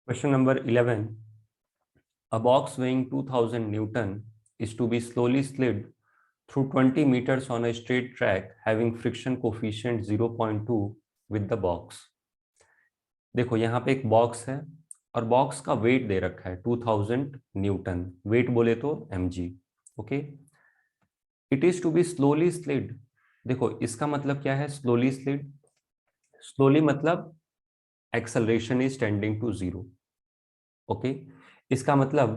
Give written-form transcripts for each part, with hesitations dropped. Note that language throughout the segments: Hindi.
Question number 11. A box weighing 2000 Newton is to be slowly slid through 20 meters on a straight track having friction coefficient 0.2 with the box. देखो यहाँ पे एक बॉक्स है और बॉक्स का वेट दे रखा है 2000 न्यूटन, वेट बोले तो mg. Okay, it is to be slowly slid. देखो इसका मतलब क्या है स्लोली स्लिड? स्लोली मतलब acceleration is tending to zero. Okay, इसका मतलब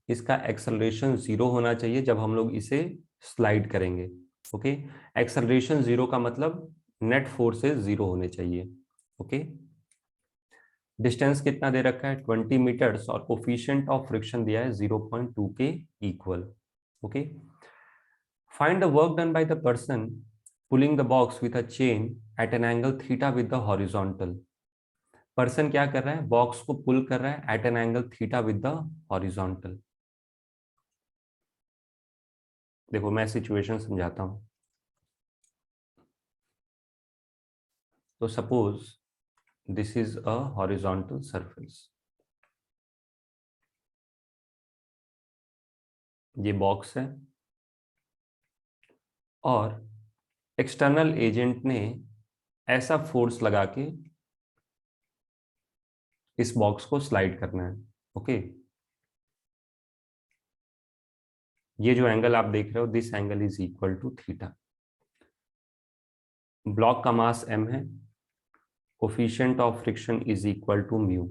इसका एक्सेलरेशन जीरो होना चाहिए जब हम लोग इसे स्लाइड करेंगे. ओके, एक्सेलरेशन जीरो का मतलब नेट फोर्सेस जीरो होने चाहिए. ओके, डिस्टेंस कितना दे रखा है 20 मीटर्स और कोफिशिएंट ऑफ फ्रिक्शन दिया है 0.2 के equal. Okay, find the work done by the person pulling the box with a chain at an angle theta with the horizontal. Person क्या कर रहा है? बॉक्स को पुल कर रहा है at an angle theta with the horizontal. देखो मैं सिचुएशन समझाता हूं. तो suppose this is a horizontal surface. ये बॉक्स है और एक्सटर्नल एजेंट ने ऐसा फोर्स लगा के इस बॉक्स को स्लाइड करना है. ओके, ये जो एंगल आप देख रहे हो this angle is equal to theta. Block का मास m है, coefficient of friction is equal to mu.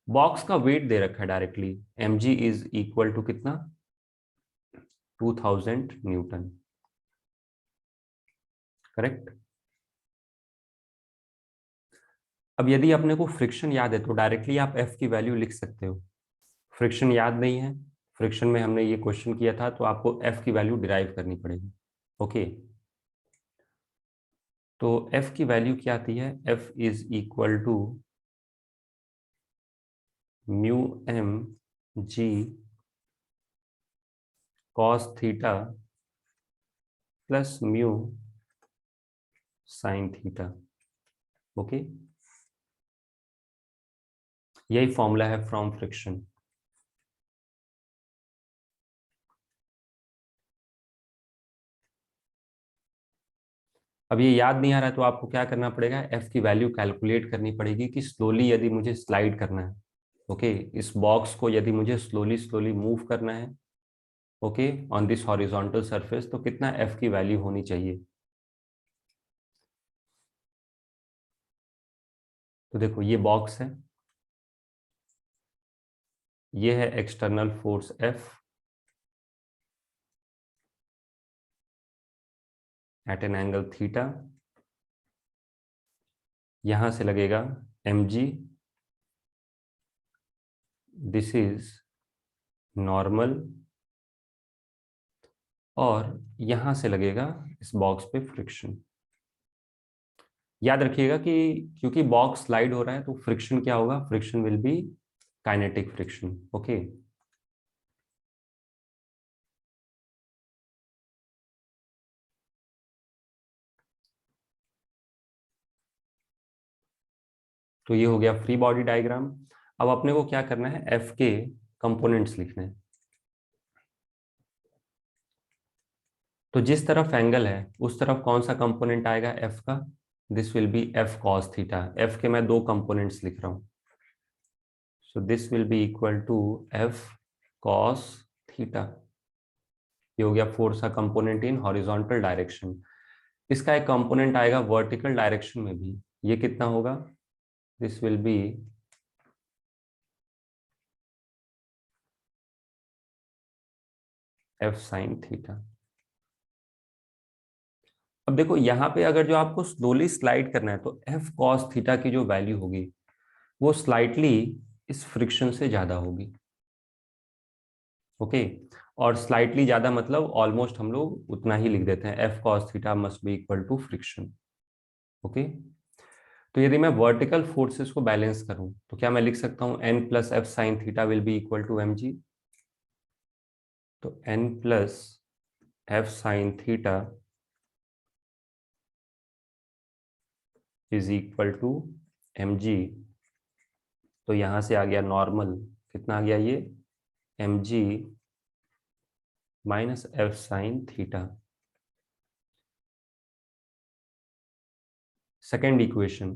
Box का वेट दे रखा है directly, mg is equal to कितना 2000 न्यूटन. करेक्ट. अब यदि अपने को फ्रिक्शन याद है तो डायरेक्टली आप f की वैल्यू लिख सकते हो. फ्रिक्शन याद नहीं है, फ्रिक्शन में हमने ये क्वेश्चन किया था तो आपको f की वैल्यू डिराइव करनी पड़ेगी. ओके, तो f की वैल्यू क्या आती है? f is equal to mu m g cos theta plus mu sine theta. Okay, यही फॉर्मूला है फ्रॉम फ्रिक्शन. अब ये याद नहीं आ रहा है तो आपको क्या करना पड़ेगा? f की वैल्यू कैलकुलेट करनी पड़ेगी कि स्लोली यदि मुझे स्लाइड करना है. ओके, इस बॉक्स को यदि मुझे स्लोली स्लोली मूव करना है okay on this horizontal surface तो कितना f की वैल्यू होनी चाहिए. तो देखो ये बॉक्स है, ये है external force F at an angle theta. यहां से लगेगा mg, दिस इज नॉर्मल, और यहां से लगेगा इस बॉक्स पे फ्रिक्शन. याद रखिएगा कि क्योंकि बॉक्स स्लाइड हो रहा है तो फ्रिक्शन क्या होगा? Friction will be kinetic friction. Okay, तो ये हो गया फ्री बॉडी डायग्राम. अब अपने को क्या करना है? एफ के कंपोनेंट्स लिखने हैं. तो जिस तरफ एंगल है उस तरफ कौन सा कंपोनेंट आएगा एफ का? This will be F cos theta. F के मैं दो कंपोनेंट्स लिख रहा हूं. So this will be equal to F cos theta. ये हो गया फोर्स का कंपोनेंट इन हॉरिजॉन्टल डायरेक्शन. इसका एक कंपोनेंट आएगा वर्टिकल डायरेक्शन में भी. ये कितना होगा? This will be F sine theta. अब देखो यहाँ पे अगर जो आपको स्लोली स्लाइड करना है तो एफ कॉस थीटा की जो वैल्यू होगी वो स्लाइटली इस फ्रिक्शन से ज्यादा होगी. ओके, और स्लाइटली ज्यादा मतलब ऑलमोस्ट हम लोग उतना ही लिख देते हैं, F cos theta must be equal to friction. Okay, तो यदि मैं वर्टिकल फोर्सेस को बैलेंस करूं तो क्या मैं लिख सकता हूं N plus F sine theta will be equal to M G. तो N plus F sine theta is equal to M G तो यहां से आ गया नॉर्मल, कितना आ गया ये, mg minus F sine theta. Second equation,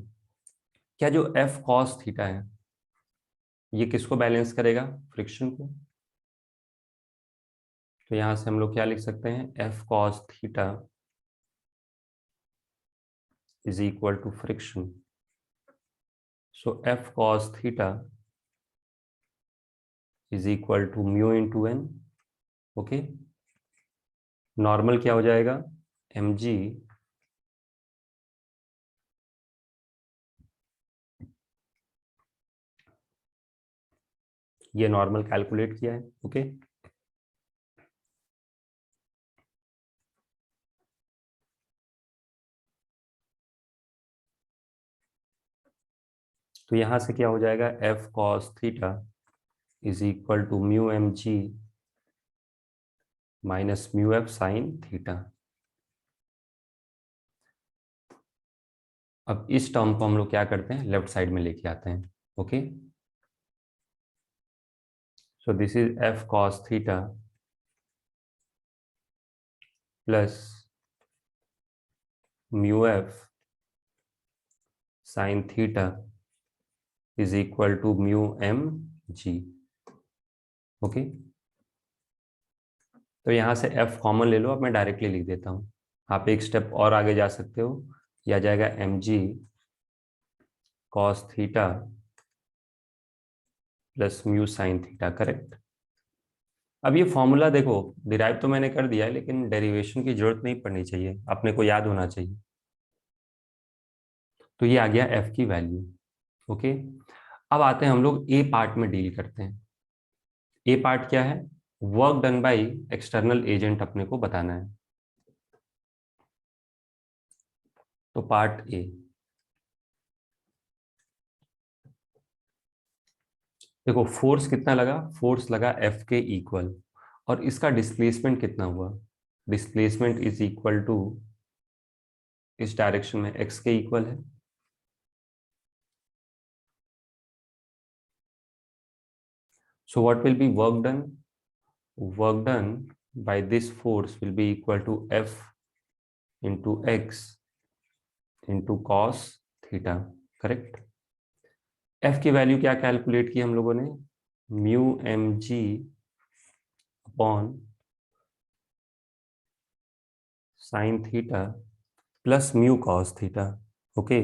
क्या जो एफ कॉस थीटा है ये किसको बैलेंस करेगा, फ्रिक्शन को। तो यहां से हम लोग क्या लिख सकते हैं, F cos theta is equal to friction. So F cos theta is equal to mu into N. Okay, normal क्या हो जाएगा, mg ये नॉर्मल कैलकुलेट किया है। ओके, तो यहां से क्या हो जाएगा, F cos theta is equal to mu m g minus mu F sine theta. अब इस टर्म को हम लोग क्या करते हैं, लेफ्ट साइड में लेके आते हैं। Okay, so this is F cos theta plus mu F sine theta is equal to mu m g. Okay, तो यहां से एफ कॉमन ले लो, अब मैं डायरेक्टली लिख देता हूं, आप एक स्टेप और आगे जा सकते हो, यह आ जाएगा m g cos theta plus mu sine theta. Correct. अब ये फॉर्मूला देखो, डिराइव तो मैंने कर दिया है, लेकिन डेरिवेशन की जरूरत नहीं पड़नी चाहिए, अपने को याद होना चाहिए। तो ये आ गया एफ की वैल्यू। ओके, अब आते हैं हम लोग ए पार्ट में डील करते हैं। ए पार्ट क्या है, work done by external agent अपने को बताना है। तो पार्ट ए, देखो फोर्स कितना लगा, फोर्स लगा एफ के इक्वल, और इसका डिस्प्लेसमेंट कितना हुआ, डिस्प्लेसमेंट इज इक्वल टू, इस डायरेक्शन में एक्स के इक्वल है। So what will be work done, work done by this force will be equal to F into x into cos theta. Correct. F की वैल्यू क्या कैलकुलेट की हम लोगों ने, mu m g upon sine theta plus mu cos theta. Okay,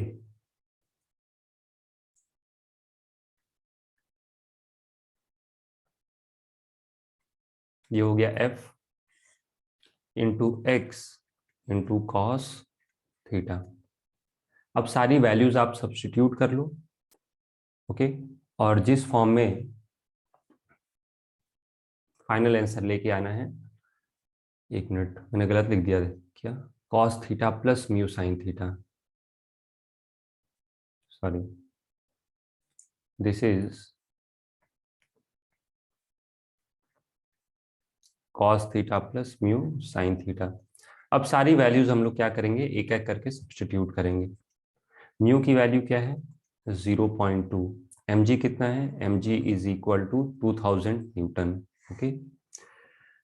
ये हो गया F into x into cos theta. अब सारी वैल्यूज आप सब्स्टिट्यूट कर लो। ओके, और जिस फॉर्म में फाइनल आंसर लेके आना है, एक मिनट मैंने गलत लिख दिया क्या, cos theta plus mu sine theta, sorry, this is cos theta plus mu sine theta. अब सारी वैल्यूज हम लोग क्या करेंगे, एक एक करके सब्स्टिट्यूट करेंगे। म्यू की वैल्यू क्या है, 0.2, एम जी कितना है, m g is equal to 2000 newton. Okay,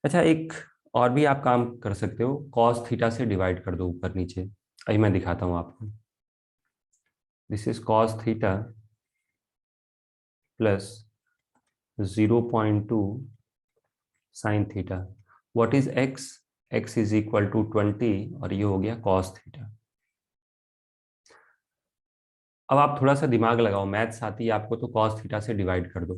अच्छा एक और भी आप काम कर सकते हो, कॉस थीटा से डिवाइड कर दो ऊपर नीचे, अभी मैं दिखाता हूँ आपको। This is cos theta plus 0.2 sine theta, what is x, x is equal to 20, और ये हो गया कॉस थीटा। अब आप थोड़ा सा दिमाग लगाओ, मैथ्स आती है आपको तो कॉस थीटा से डिवाइड कर दो,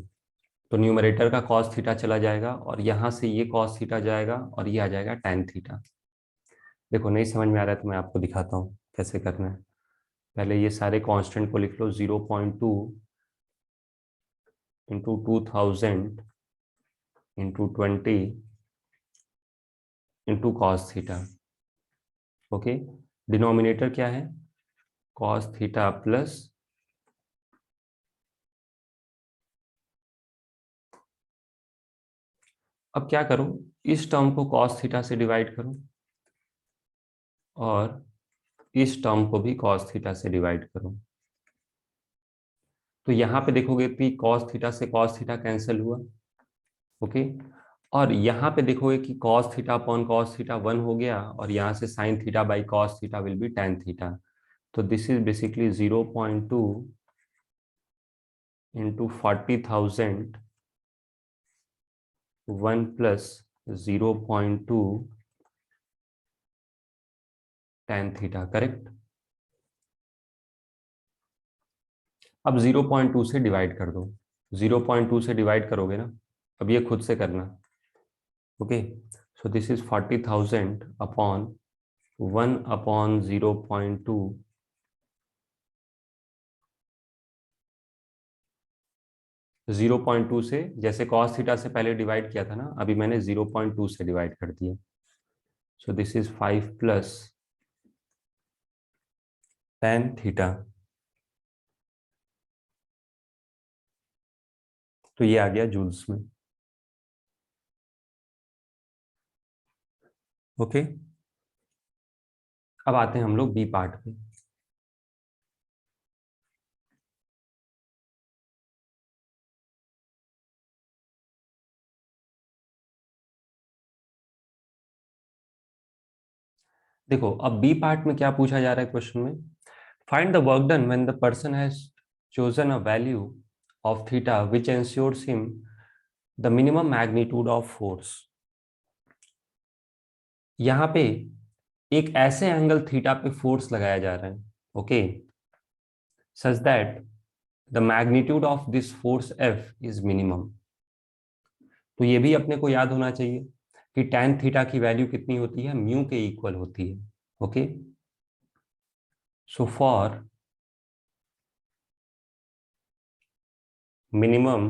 तो न्यूमरेटर का कॉस थीटा चला जाएगा, और यहाँ से ये कॉस थीटा जाएगा, और ये आ जाएगा टैन थीटा। देखो नहीं समझ में आ रहा है तो मैं आपको दिखाता हूँ कैसे करना है। पहले ये सारे कांस्टेंट को लिख लो, 0.2 into 2000 into 20 into cos theta. Okay, denominator क्या है, कॉस थीटा प्लस, अब क्या करो, इस टर्म को कॉस थीटा से डिवाइड करो, और इस टर्म को भी कॉस थीटा से डिवाइड करो। तो यहाँ पे देखोगे कि कॉस थीटा से कॉस थीटा कैंसिल हुआ, ओके। और यहाँ पे देखोगे कि cos theta upon cos theta 1 हो गया, और यहाँ से sine theta by cos theta will be tan theta. तो this is basically 0.2 into 40,000 1 plus 0.2 tan theta, correct. अब 0.2 से डिवाइड कर दो, 0.2 से डिवाइड करोगे ना, अब ये खुद से करना, okay. So this is 40,000 upon 1 upon 0.2, 0.2 से, जैसे cos थीटा से पहले डिवाइड किया था ना, अभी मैंने 0.2 से डिवाइड कर दिया। सो this is 5 plus tan theta. तो ये आ गया जूल्स में, ओके। अब आते हैं हम लोग बी पार्ट पे। देखो अब बी पार्ट में क्या पूछा जा रहा है क्वेश्चन में, find the work done when the person has chosen a value of theta which ensures him the minimum magnitude of force। यहाँ पे एक ऐसे एंगल थीटा पे फोर्स लगाया जा रहा है, okay, such that the magnitude of this force F is minimum. तो ये भी अपने को याद होना चाहिए कि tan थीटा की वैल्यू कितनी होती है, म्यू के इक्वल होती है, ओके। सो फॉर मिनिमम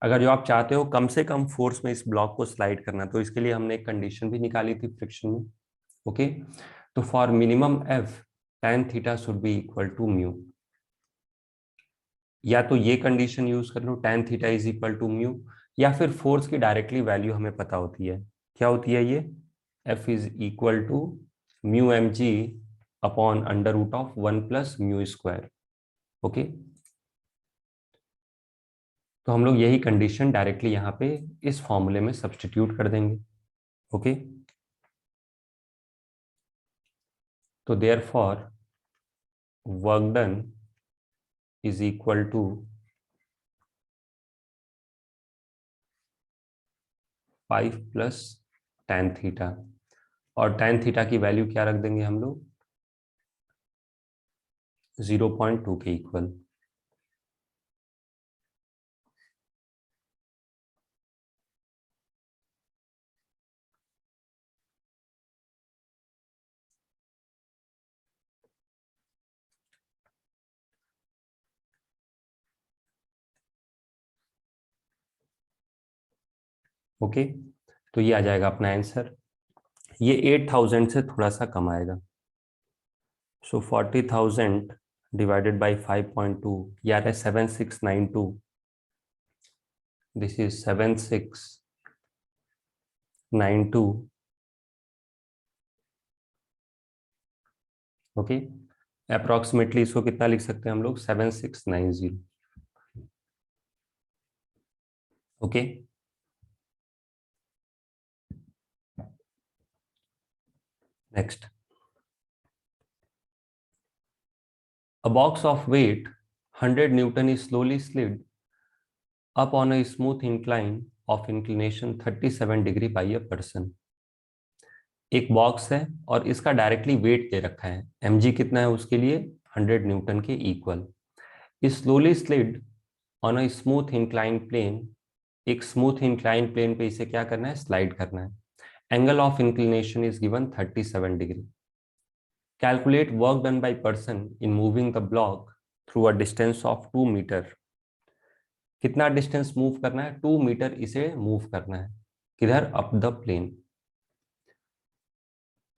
अगर जो आप चाहते हो कम से कम फोर्स में इस ब्लॉक को स्लाइड करना, तो इसके लिए हमने एक कंडीशन भी निकाली थी फ्रिक्शन में, ओके। तो for minimum F tan theta should be equal to mu. या तो ये कंडीशन यूज कर लो tan theta is equal to mu, या फिर फोर्स की डायरेक्टली वैल्यू हमें पता होती है, क्या होती है ये, F is equal to mu m g upon under root of 1 plus mu square, okay. तो हम लोग यही कंडीशन डायरेक्टली यहाँ पे इस फॉर्मूले में सब्सटीट्यूट कर देंगे, ओके। तो therefore work done is equal to 5 plus tan theta, और tan थीटा की वैल्यू क्या रख देंगे हम लोग, 0.2 के इक्वल, ओके। तो ये आ जाएगा अपना आंसर, ये 8,000 से थोड़ा सा कम आएगा। सो 40,000 डिवाइडेड बाई 5.2, ये आ रहा है 7692, दिस इज 7692, ओके। अप्रोक्सीमेटली इसको कितना लिख सकते हैं हम लोग, 7690, okay. Next, a box of weight 100 Newton is slowly slid up on a smooth incline of inclination 37 degree by a person। एक बॉक्स है और इसका डायरेक्टली वेट दे रखा है, mg कितना है उसके लिए, 100 न्यूटन के इक्वल। इस slowly slid on a smooth incline plane, एक स्मूथ इंक्लाइन प्लेन पे इसे क्या करना है, स्लाइड करना है। Angle of inclination is given 37 degree. Calculate work done by person in moving the block through a distance of 2 metre. कितना डिस्टेंस मूव करना है, 2 मीटर इसे मूव करना है, किधर, अप द प्लेन।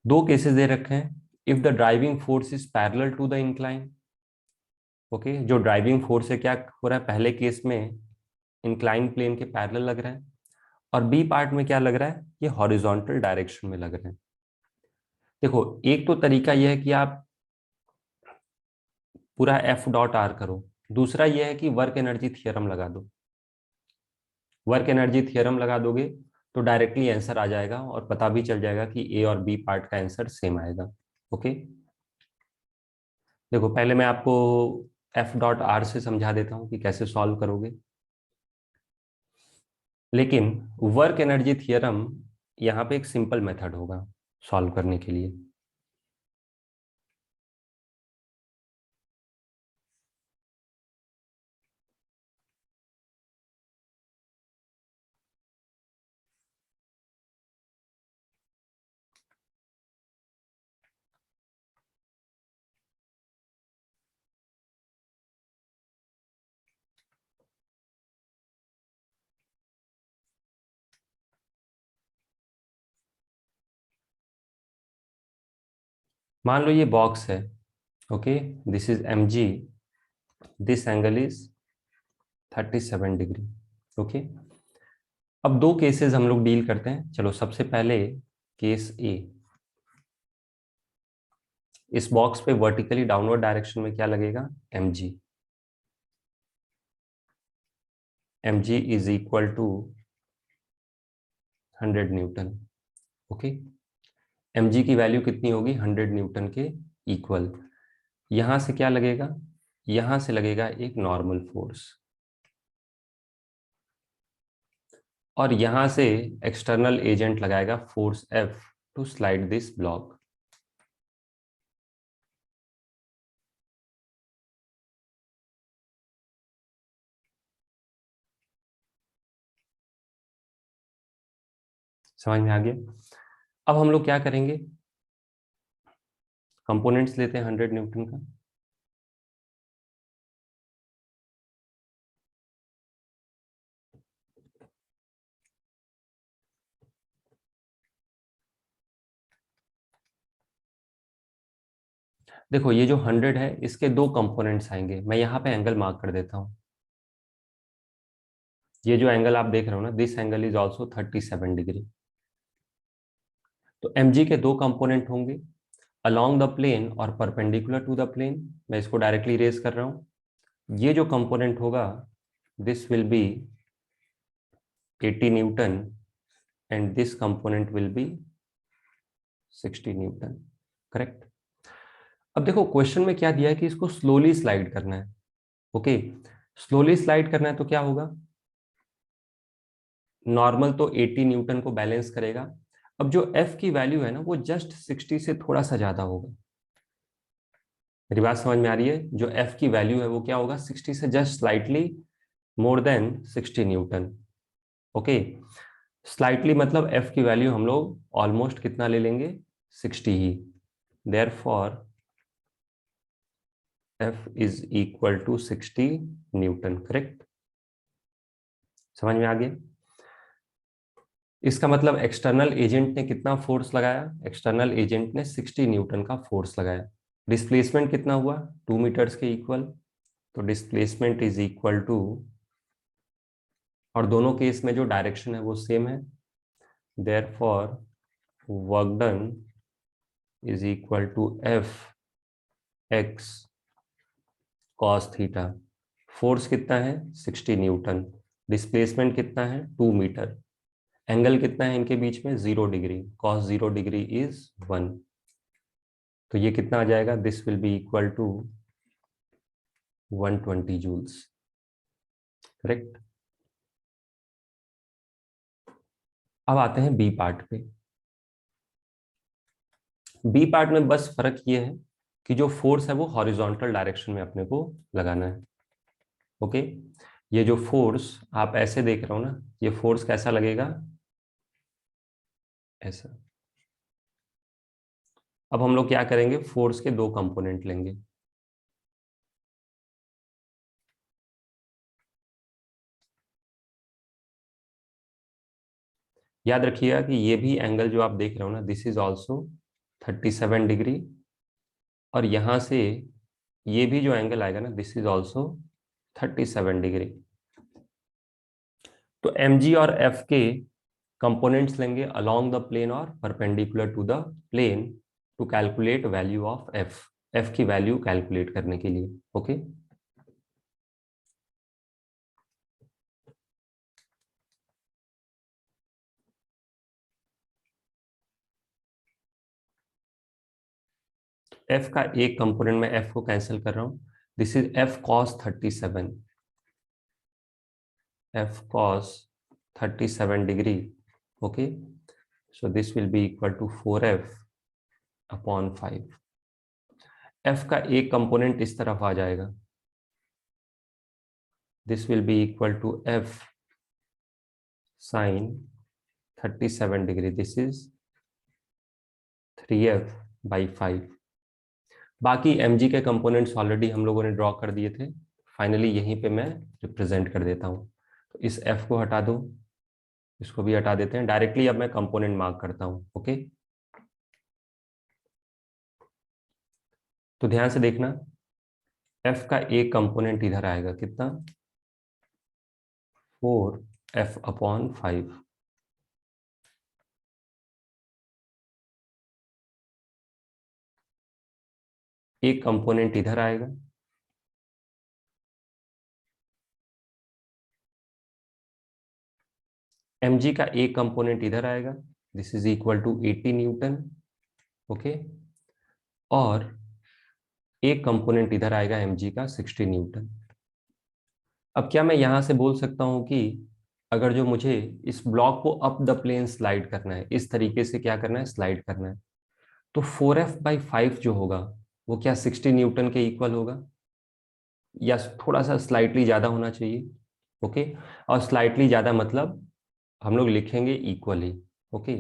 दो केसेस दे रखे हैं, if the driving force is parallel to the incline, okay, जो ड्राइविंग फोर्स है क्या हो रहा है, पहले केस में इंक्लाइन प्लेन के पैरेलल लग रहा है, और बी पार्ट में क्या लग रहा है, ये हॉरिजॉन्टल डायरेक्शन में लग रहा है। देखो एक तो तरीका यह है कि आप पूरा एफ डॉट आर करो, दूसरा यह है कि वर्क एनर्जी थियरम लगा दो। वर्क एनर्जी थियरम लगा दोगे तो डायरेक्टली आंसर आ जाएगा और पता भी चल जाएगा कि ए और बी पार्ट का आंसर सेम आएगा। ओके, देखो पहले मैं आपको एफ डॉट आर से समझा देता हूं कि कैसे सॉल्व करोगे, लेकिन वर्क एनर्जी थियरम यहाँ पे एक सिंपल मेथड होगा सॉल्व करने के लिए। मान लो ये बॉक्स है, okay, this is m g, this angle is 37 degree. Okay, अब दो केसेस हम लोग डील करते हैं। चलो सबसे पहले केस ए, इस बॉक्स पे वर्टिकली डाउनवर्ड डायरेक्शन में क्या लगेगा, m g. M g is equal to 100 newton. Okay, m g की वैल्यू कितनी होगी, 100 न्यूटन के इक्वल। यहां से क्या लगेगा, यहां से लगेगा एक नॉर्मल फोर्स, और यहां से एक्सटर्नल एजेंट लगाएगा force F two slide this block. समझ में आ गया? अब हम लोग क्या करेंगे, कंपोनेंट्स लेते हैं 100 न्यूटन का। देखो ये जो 100 है इसके दो कंपोनेंट्स आएंगे, मैं यहाँ पे एंगल मार्क कर देता हूँ। ये जो एंगल आप देख रहे हो ना, this angle is also 37 degree. तो mg के दो कंपोनेंट होंगे, अलोंग द प्लेन और परपेंडिकुलर टू द प्लेन। मैं इसको डायरेक्टली रेज कर रहा हूं। ये जो कंपोनेंट होगा this will B 80 Newton and this component will be 60 newton. Correct. अब देखो क्वेश्चन में क्या दिया है कि इसको स्लोली स्लाइड करना है। ओके, स्लोली स्लाइड करना है तो क्या होगा, नॉर्मल तो 80 न्यूटन को बैलेंस करेगा। अब जो एफ की वैल्यू है ना वो जस्ट 60 से थोड़ा सा ज्यादा होगा। मेरी बात समझ में आ रही है? जो एफ की वैल्यू है वो क्या होगा, 60 से just slightly more than 60 newton. Okay, slightly मतलब एफ की वैल्यू हम लोग ऑलमोस्ट कितना ले लेंगे, 60 ही। Therefore F is equal to 60 newton. Correct, समझ में आ गया? इसका मतलब एक्सटर्नल एजेंट ने कितना फोर्स लगाया, एक्सटर्नल एजेंट ने 60 न्यूटन का फोर्स लगाया। डिस्प्लेसमेंट कितना हुआ, 2 मीटर्स के इक्वल। तो डिस्प्लेसमेंट इज इक्वल टू, और दोनों केस में जो डायरेक्शन है वो सेम है, therefore work done is equal to F x cos theta. Force कितना है, 60 न्यूटन। डिस्प्लेसमेंट कितना है, 2 मीटर। एंगल कितना है इनके बीच में, 0 डिग्री। Cos 0 degree is 1। तो ये कितना आ जाएगा, this will be equal to 120 joules. Correct. अब आते हैं बी पार्ट पे। बी पार्ट में बस फर्क ये है कि जो फोर्स है वो हॉरिजॉन्टल डायरेक्शन में अपने को लगाना है। ओके, ये जो फोर्स आप ऐसे देख रहे हो ना, ये फोर्स कैसा लगेगा, ऐसा। अब हम लोग क्या करेंगे, फोर्स के दो कंपोनेंट लेंगे। याद रखिएगा कि ये भी एंगल जो आप देख रहे हो ना, दिस इज ऑल्सो 37 डिग्री, और यहां से ये भी जो एंगल आएगा ना, दिस इज ऑल्सो 37 डिग्री। तो एम जी और एफ के कंपोनेंट्स लेंगे अलोंग द प्लेन और perpendicular to the plane. To calculate value of F, F की वैल्यू कैलकुलेट करने के लिए। ओके एफ का एक कंपोनेंट में एफ को कैंसिल कर रहा हूं, this is F cos 37, F cos 37 degree. Okay so this will be equal to 4f upon 5। F का एक कंपोनेंट इस तरफ आ जाएगा, this will be equal to F sine 37 degree, this is 3f by 5। बाकी mg के कंपोनेंट्स ऑलरेडी हम लोगों ने ड्रॉ कर दिए थे, फाइनली यहीं पे मैं रिप्रेजेंट कर देता हूं। तो इस f को हटा दो, इसको भी हटा देते हैं, डायरेक्टली अब मैं कंपोनेंट मार्क करता हूं। ओके तो ध्यान से देखना, f का एक कंपोनेंट इधर आएगा, कितना, 4f अपॉन 5। एक कंपोनेंट इधर आएगा, mg का एक कंपोनेंट इधर आएगा, this is equal to 80 newton. Okay और एक कंपोनेंट इधर आएगा mg का 60 न्यूटन। अब क्या मैं यहां से बोल सकता हूं कि अगर जो मुझे इस ब्लॉक को अप द प्लेन स्लाइड करना है, इस तरीके से क्या करना है, स्लाइड करना है, तो 4f/5 जो होगा वो क्या 60 न्यूटन के इक्वल होगा, या थोड़ा सा स्लाइटली ज्यादा होना चाहिए। ओके और स्लाइटली ज्यादा मतलब हम लोग लिखेंगे equally. Okay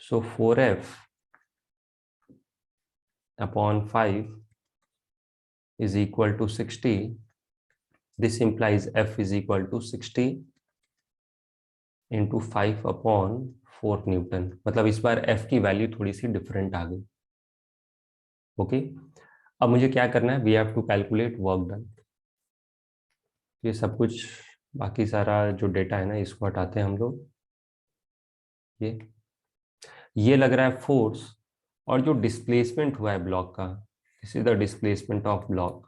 so 4f upon 5 is equal to 60. This implies f is equal to 60 into 5 upon 4 Newton. मतलब इस बार f की वैल्यू थोड़ी सी डिफरेंट आ गई। ओके अब मुझे क्या करना है, we have to calculate work done. ये सब कुछ, बाकी सारा जो डेटा है ना, इसको हटाते हैं हम लोग। ये लग रहा है फोर्स, और जो डिस्प्लेसमेंट हुआ है ब्लॉक का, this is the displacement of block.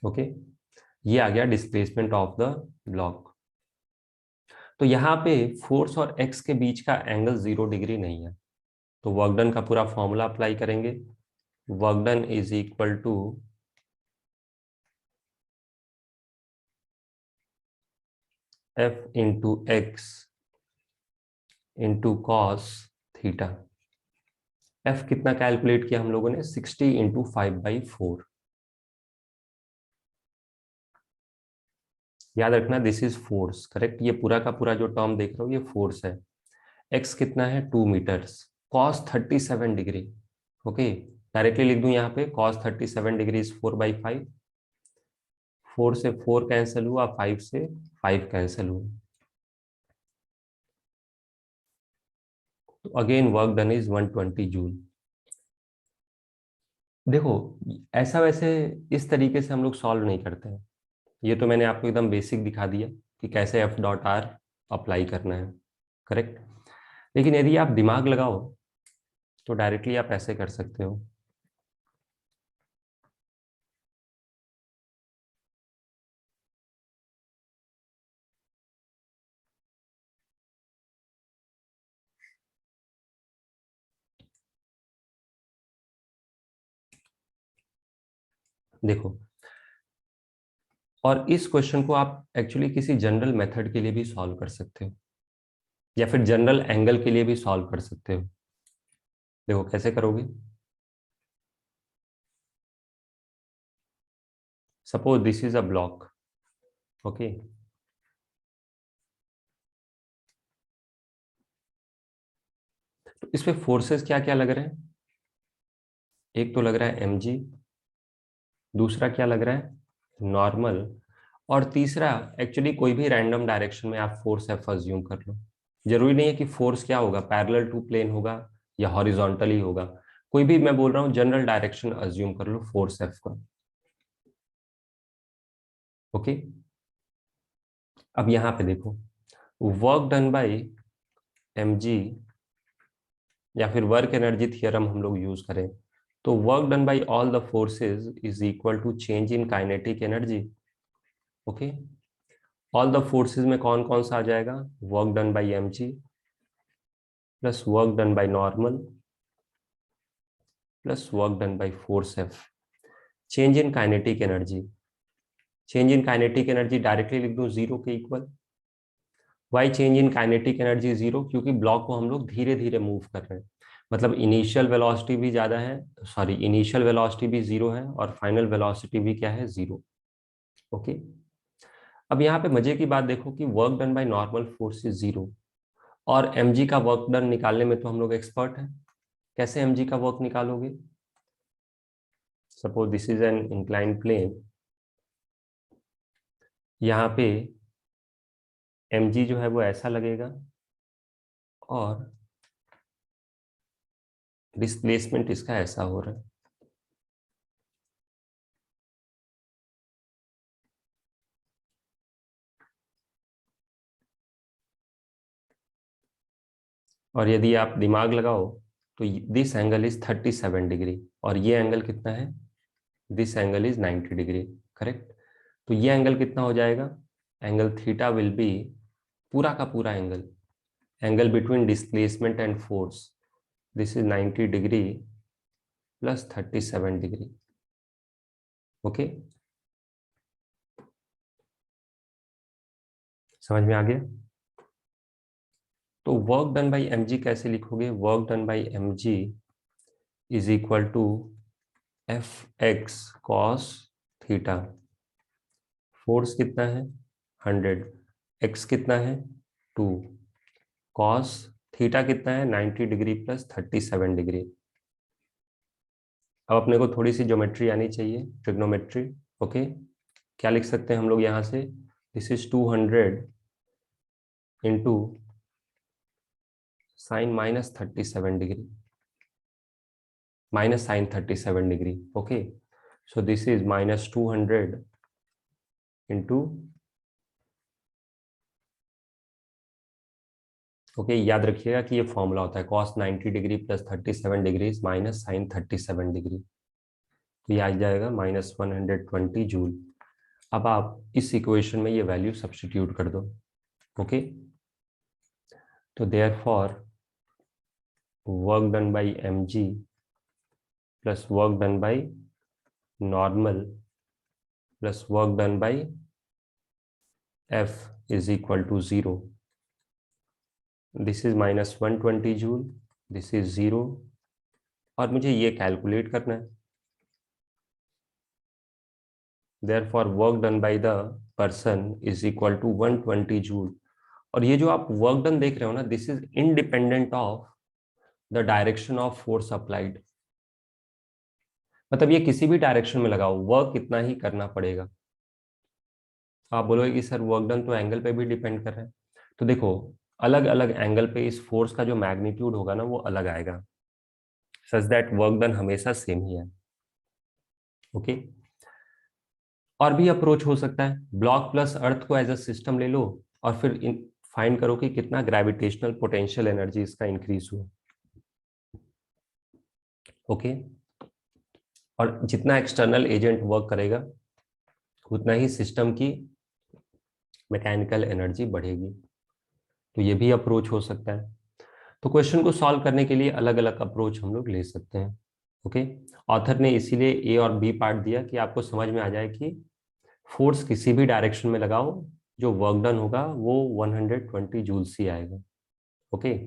Okay ये आ गया डिस्प्लेसमेंट ऑफ द ब्लॉक। तो यहाँ पे फोर्स और एक्स के बीच का एंगल 0 डिग्री नहीं है, तो वर्क डन का पूरा फॉर्मूला अप्लाई करेंगे। Work done is equal to F into x into cos theta. F कितना कैलकुलेट किया हम लोगों ने, 60 इंटू 5/4। याद रखना दिस इज फोर्स, करेक्ट, ये पूरा का पूरा जो टर्म देख रहे हो ये फोर्स है। एक्स कितना है, 2 metres, cos 37 degree. Okay directly लिख दूं यहाँ पे, कॉस 37 डिग्री इज 4/5। 4 से 4 कैंसिल हुआ, 5 से 5 कैंसिल हुआ, तो again work done is 120 joule. देखो ऐसा वैसे इस तरीके से हम लोग सॉल्व नहीं करते हैं, ये तो मैंने आपको एकदम बेसिक दिखा दिया कि कैसे F.R अप्लाई करना है, करेक्ट। लेकिन यदि आप दिमाग लगाओ तो डायरेक्टली आप ऐसे कर सकते हो। देखो और इस क्वेश्चन को आप एक्चुअली किसी जनरल मेथड के लिए भी सॉल्व कर सकते हो, या फिर जनरल एंगल के लिए भी सॉल्व कर सकते हो। देखो कैसे करोगे, suppose this is a block. Okay तो इस पे फोर्सेस क्या क्या लग रहे हैं, एक तो लग रहा है mg, दूसरा क्या लग रहा है, नॉर्मल, और तीसरा एक्चुअली कोई भी रैंडम डायरेक्शन में आप फोर्स एफ अज्यूम कर लो। जरूरी नहीं है कि फोर्स क्या होगा, पैरेलल टू प्लेन होगा या हॉरिजॉन्टली होगा, कोई भी, मैं बोल रहा हूँ जनरल डायरेक्शन अज्यूम कर लो फोर्स एफ का। ओके अब यहाँ पे देखो, वर्क डन बाय mg, या फिर वर्क एनर्जी थियरम हम लोग यूज करें तो work done by all the forces is equal to change in kinetic energy. Okay, all the forces में कौन कौन सा आ जाएगा, work done by mg plus work done by normal plus work done by force F. Change in kinetic energy, change in kinetic energy directly लिख दूं जीरो के equal. Why change in kinetic energy zero, क्योंकि ब्लॉक को हम लोग धीरे धीरे मूव कर रहे हैं, मतलब इनिशियल वेलोसिटी भी ज्यादा है, सॉरी इनिशियल वेलोसिटी भी जीरो है और फाइनल वेलोसिटी भी क्या है, जीरो। ओके, अब यहाँ पे मजे की बात देखो कि work done by normal force is zero, और mg का वर्क डन निकालने में तो हम लोग एक्सपर्ट हैं। कैसे mg का वर्क निकालोगे, suppose this is an inclined plane, यहाँ पे mg जो है वो ऐसा लगेगा और डिस्प्लेसमेंट इसका ऐसा हो रहा है। और यदि आप दिमाग लगाओ तो दिस एंगल इज 37 डिग्री और ये एंगल कितना है, this angle is 90 degree, correct. तो ये एंगल कितना हो जाएगा, एंगल थीटा विल बी, पूरा का पूरा angle, angle between displacement and force, this is 90 degree plus 37 degree. Okay, समझ में आ गया। तो वर्क डन बाई mg कैसे लिखोगे, work done by mg is equal to F x cos theta. Force कितना है 100, एक्स कितना है 2, कॉस थीटा कितना है 90 डिग्री प्लस 37 डिग्री। अब अपने को थोड़ी सी ज्योमेट्री आनी चाहिए, ट्रिग्नोमेट्री। ओके, क्या लिख सकते हैं हम लोग यहाँ से, this is 200 into sine minus 37 degree, minus sin 37 degree. Okay, so this is minus 200 into, okay याद रखिएगा कि ये फॉर्मूला होता है cos 90 degree plus 37 degree minus sine 37 degree, तो ये आ जाएगा माइनस 120 जूल। अब आप इस इक्वेशन में ये वैल्यू सब्स्टिट्यूट कर दो। ओके, तो therefore work done by mg plus work done by normal plus work done by f is equal to 0। This is minus 120 joule, this is 0, और मुझे ये कैलकुलेट करना है। Therefore work done by the person is equal to 120 joule. और ये जो आप वर्क डन देख रहे हो ना, this is independent of the direction of force applied, मतलब ये किसी भी डायरेक्शन में लगाओ वर्क इतना ही करना पड़ेगा। आप बोलोगे कि सर वर्क डन तो एंगल पे भी डिपेंड कर रहा है, तो देखो अलग अलग एंगल पे इस फोर्स का जो मैग्नीट्यूड होगा ना वो अलग आएगा, सच दैट वर्क डन हमेशा सेम ही है। ओके, और भी अप्रोच हो सकता है, ब्लॉक प्लस अर्थ को एज अ सिस्टम ले लो और फिर फाइंड करो कि कितना ग्रेविटेशनल पोटेंशियल एनर्जी इसका इंक्रीज हुआ। ओके, और जितना एक्सटर्नल एजेंट वर्क करेगा उतना ही सिस्टम की मैकेनिकल एनर्जी बढ़ेगी, तो ये भी अप्रोच हो सकता है। तो क्वेश्चन को सॉल्व करने के लिए अलग अलग अप्रोच हम लोग ले सकते हैं। ओके, ऑथर ने इसीलिए ए और बी पार्ट दिया कि आपको समझ में आ जाए कि फोर्स किसी भी डायरेक्शन में लगाओ, जो वर्क डन होगा वो 120 जूल्स ही आएगा। ओके।